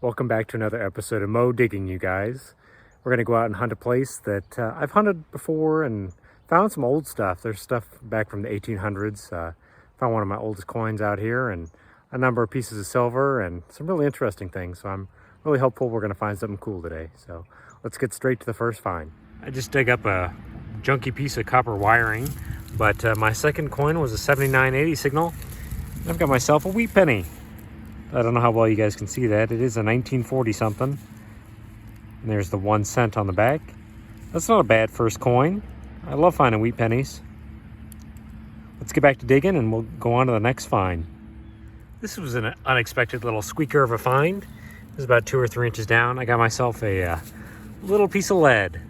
Welcome back to another episode of Mo Digging, you guys. We're going to go out and hunt a place that I've hunted before and found some old stuff. There's stuff back from the 1800s. Found one of my oldest coins out here and a number of pieces of silver and some really interesting things. So I'm really hopeful we're going to find something cool today. So let's get straight to the first find. I just dug up a junky piece of copper wiring, but my second coin was a 7980 signal. I've got myself a wheat penny. I don't know how well you guys can see that. It is a 1940 something. And there's the 1 cent on the back. That's not a bad first coin. I love finding wheat pennies. Let's get back to digging and we'll go on to the next find. This was an unexpected little squeaker of a find. It was about 2 or 3 inches down. I got myself a little piece of lead.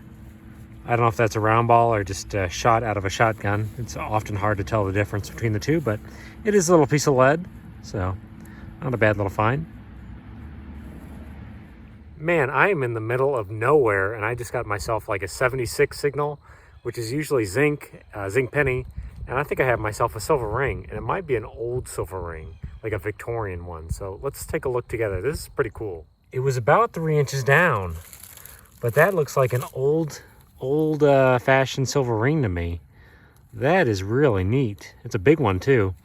I don't know if that's a round ball or just a shot out of a shotgun. It's often hard to tell the difference between the two, but it is a little piece of lead, so not a bad little find. Man, I am in the middle of nowhere and I just got myself like a 76 signal, which is usually zinc penny, and I think I have myself a silver ring, and it might be an old silver ring, like a Victorian one. So let's take a look together. This is pretty cool. It was about 3 inches down, but that looks like an old fashioned silver ring to me. That is really neat. It's a big one too.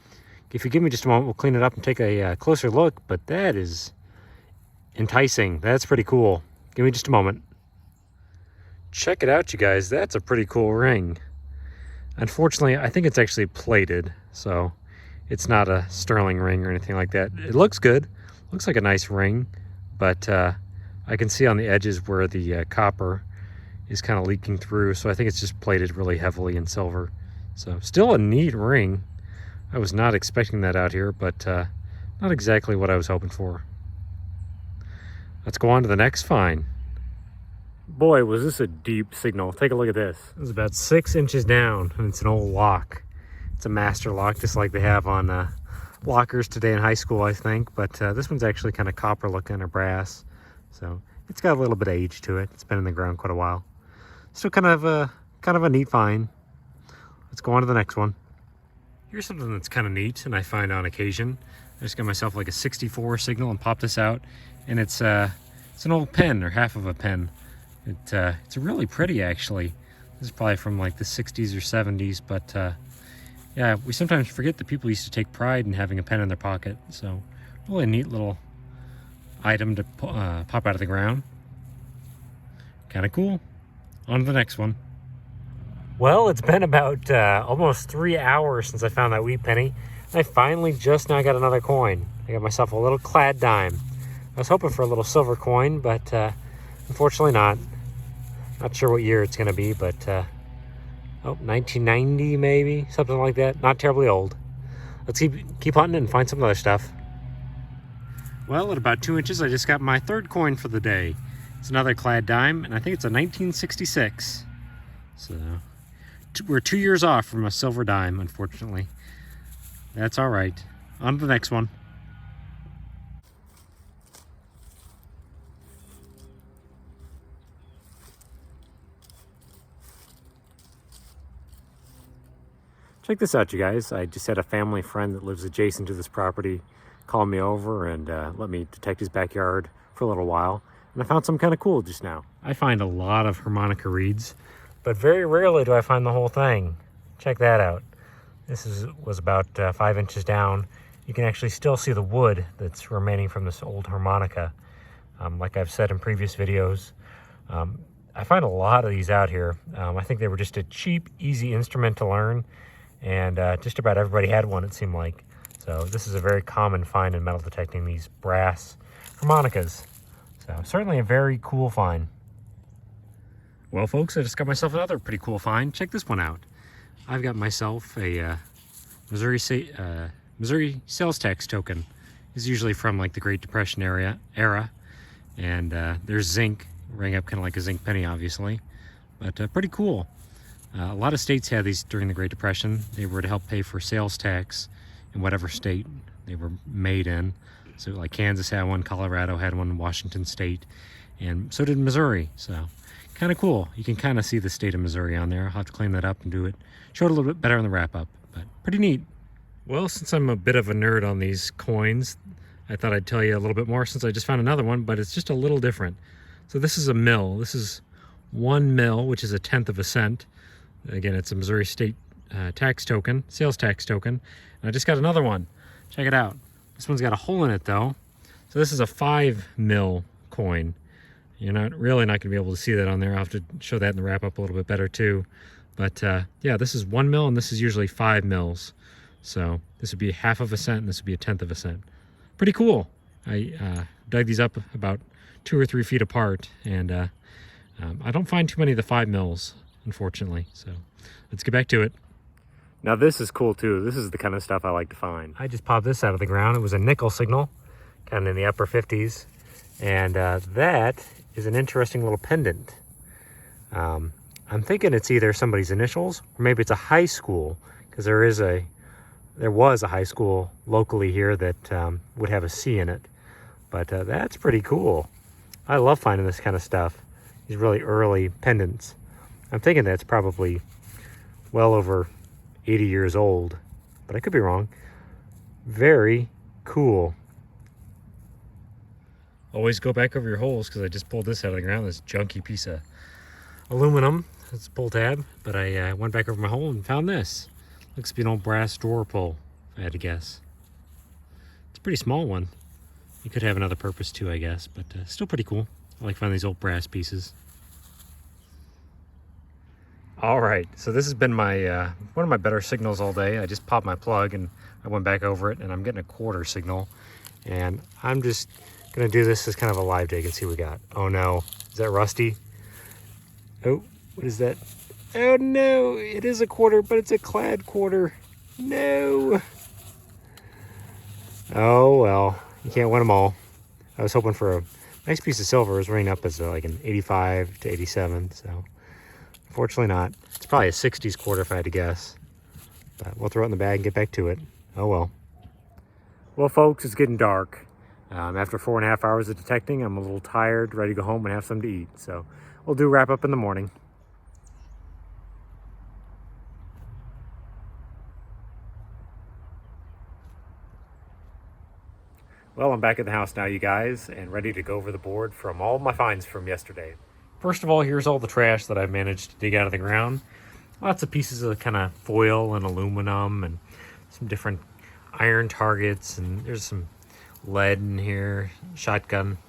If you give me just a moment, we'll clean it up and take a closer look, but that is enticing. That's pretty cool. Give me just a moment. Check it out, you guys. That's a pretty cool ring. Unfortunately, I think it's actually plated, so it's not a sterling ring or anything like that. It looks good. Looks like a nice ring, but I can see on the edges where the copper is kind of leaking through, so I think it's just plated really heavily in silver. So still a neat ring. I was not expecting that out here, but not exactly what I was hoping for. Let's go on to the next find. Boy, was this a deep signal. Take a look at this. It was about 6 inches down, and it's an old lock. It's a master lock, just like they have on lockers today in high school, I think. But this one's actually kind of copper looking or brass. So it's got a little bit of age to it. It's been in the ground quite a while. Still kind of a neat find. Let's go on to the next one. Here's something that's kind of neat and I find on occasion. I just got myself like a 64 signal and popped this out, and it's an old pen, or half of a pen. It's really pretty actually. This is probably from like the 60s or 70s, but yeah, we sometimes forget that people used to take pride in having a pen in their pocket. So really a neat little item to pop out of the ground. Kind of cool. On to the next one. Well, it's been about almost 3 hours since I found that wheat penny. I finally just now got another coin. I got myself a little clad dime. I was hoping for a little silver coin, but unfortunately not. Not sure what year it's going to be, but 1990 maybe, something like that. Not terribly old. Let's keep hunting and find some other stuff. Well, at about 2 inches, I just got my third coin for the day. It's another clad dime, and I think it's a 1966. So we're 2 years off from a silver dime, unfortunately. That's all right. On to the next one. Check this out, you guys. I just had a family friend that lives adjacent to this property call me over and let me detect his backyard for a little while. And I found something kind of cool just now. I find a lot of harmonica reeds, but very rarely do I find the whole thing. Check that out. This was about 5 inches down. You can actually still see the wood that's remaining from this old harmonica. Like I've said in previous videos, I find a lot of these out here. I think they were just a cheap, easy instrument to learn, and just about everybody had one, it seemed like. So this is a very common find in metal detecting, these brass harmonicas. So certainly a very cool find. Well, folks, I just got myself another pretty cool find. Check this one out. I've got myself a Missouri sales tax token. It's usually from like the Great Depression era, and there's zinc, rang up kind of like a zinc penny, obviously, but pretty cool. A lot of states had these during the Great Depression. They were to help pay for sales tax in whatever state they were made in. So like Kansas had one, Colorado had one, Washington State, and so did Missouri. So kind of cool. You can kind of see the state of Missouri on there. I'll have to clean that up and show it a little bit better in the wrap up, but pretty neat. Well, since I'm a bit of a nerd on these coins, I thought I'd tell you a little bit more since I just found another one, but it's just a little different. So this is a mil. This is 1 mil, which is a tenth of a cent. Again, it's a Missouri state tax token, sales tax token. And I just got another one. Check it out. This one's got a hole in it though. So this is a 5 mil coin. You're really not going to be able to see that on there. I'll have to show that in the wrap up a little bit better too. But yeah, this is 1 mil and this is usually 5 mils. So this would be half of a cent and this would be a tenth of a cent. Pretty cool. I dug these up about 2 or 3 feet apart, and I don't find too many of the 5 mils, unfortunately. So let's get back to it. Now this is cool too. This is the kind of stuff I like to find. I just popped this out of the ground. It was a nickel signal, kind of in the upper 50s. And that is an interesting little pendant. I'm thinking it's either somebody's initials or maybe it's a high school, because there was a high school locally here that would have a C in it. But that's pretty cool. I love finding this kind of stuff. These really early pendants. I'm thinking that's probably well over 80 years old, but I could be wrong. Very cool. Always go back over your holes, because I just pulled this out of the ground, this junky piece of aluminum. It's a pull tab, but I went back over my hole and found this. Looks to be an old brass drawer pull, if I had to guess. It's a pretty small one. You could have another purpose too, I guess, but still pretty cool. I like finding these old brass pieces. All right, so this has been my one of my better signals all day. I just popped my plug and I went back over it, and I'm getting a quarter signal. And I'm just gonna do this as kind of a live dig and see what we got. Oh no, is that rusty? Oh, what is that? Oh no, it is a quarter, but it's a clad quarter. No. Oh well, you can't win them all. I was hoping for a nice piece of silver. It was running up as like an 85 to 87, so unfortunately not. It's probably a 60s quarter if I had to guess. But we'll throw it in the bag and get back to it. Oh well. Well folks, it's getting dark. After 4.5 hours of detecting, I'm a little tired, ready to go home and have something to eat. So we'll do wrap up in the morning. Well, I'm back at the house now, you guys, and ready to go over the board from all my finds from yesterday. First of all, here's all the trash that I've managed to dig out of the ground. Lots of pieces of kind of foil and aluminum and some different iron targets, and there's some lead in here, shotgun,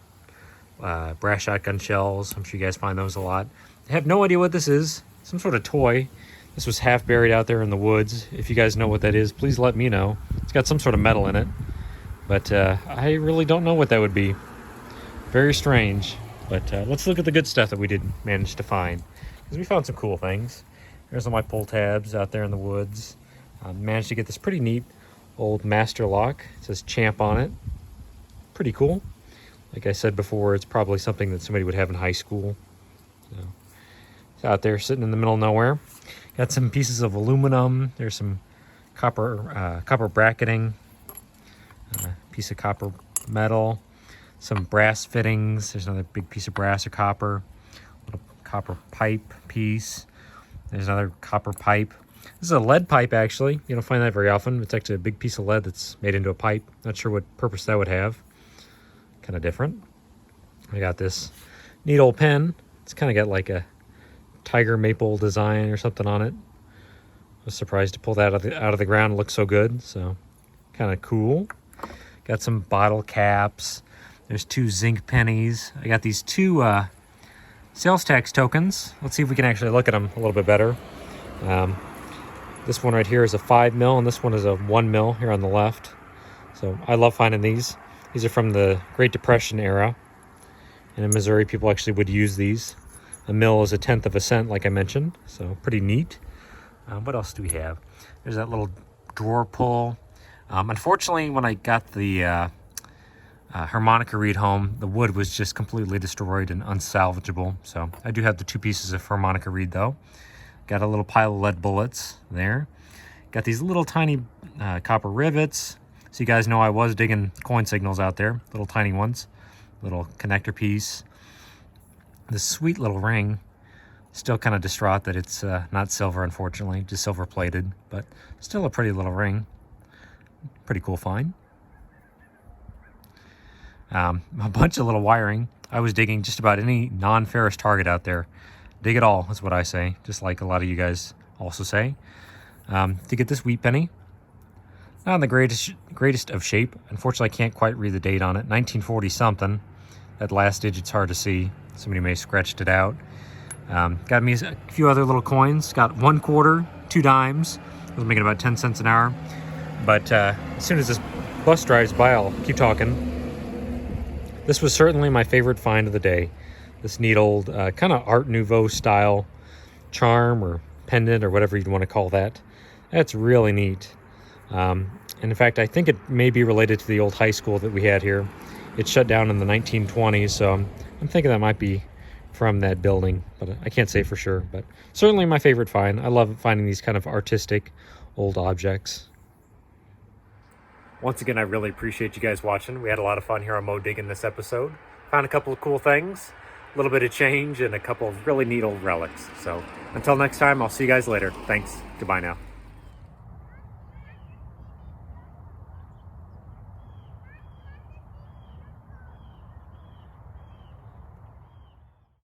brass shotgun shells. I'm sure you guys find those a lot. I have no idea what this is. Some sort of toy. This was half buried out there in the woods. If you guys know what that is, please let me know. It's got some sort of metal in it. But I really don't know what that would be. Very strange. But let's look at the good stuff that we did manage to find, because we found some cool things. There's all my pull tabs out there in the woods. Managed to get this pretty neat old master lock. It says Champ on it. Pretty cool. Like I said before, it's probably something that somebody would have in high school. So it's out there sitting in the middle of nowhere. Got some pieces of aluminum. There's some copper bracketing. Piece of copper metal, some brass fittings. There's another big piece of brass or copper, little copper pipe piece. There's another copper pipe. This is a lead pipe, actually. You don't find that very often. It's actually a big piece of lead that's made into a pipe. Not sure what purpose that would have. Kind of different. I got this neat old pen. It's kind of got like a tiger maple design or something on it. I was surprised to pull that out of the ground. It looks so good, so kind of cool. Got some bottle caps. There's 2 zinc pennies. I got these 2 sales tax tokens. Let's see if we can actually look at them a little bit better. This one right here is a 5 mil, and this one is a 1 mil here on the left. So I love finding these. These are from the Great Depression era. And in Missouri, people actually would use these. A mil is a tenth of a cent, like I mentioned. So pretty neat. What else do we have? There's that little drawer pull. Unfortunately, when I got the harmonica reed home, the wood was just completely destroyed and unsalvageable. So I do have the 2 pieces of harmonica reed though. Got a little pile of lead bullets there. Got these little tiny copper rivets. So you guys know I was digging coin signals out there, little tiny ones. Little connector piece. This sweet little ring. Still kind of distraught that it's not silver, unfortunately, just silver plated, but still a pretty little ring. Pretty cool find. A bunch of little wiring. I was digging just about any non-ferrous target out there. Dig it all is what I say, just like a lot of you guys also say. To get this wheat penny, not in the greatest of shape. Unfortunately, I can't quite read the date on it. 1940 something. That last digit's hard to see. Somebody may have scratched it out. Got me a few other little coins. Got 1 quarter, 2 dimes. I was making about 10 cents an hour. But as soon as this bus drives by, I'll keep talking. This was certainly my favorite find of the day. This neat old kind of Art Nouveau style charm or pendant or whatever you'd want to call that. That's really neat. And in fact, I think it may be related to the old high school that we had here. It shut down in the 1920s, so I'm thinking that might be from that building, but I can't say for sure. But certainly my favorite find. I love finding these kind of artistic old objects. Once again, I really appreciate you guys watching. We had a lot of fun here on Mo Digging this episode. Found a couple of cool things, a little bit of change, and a couple of really neat old relics. So until next time, I'll see you guys later. Thanks. Goodbye now.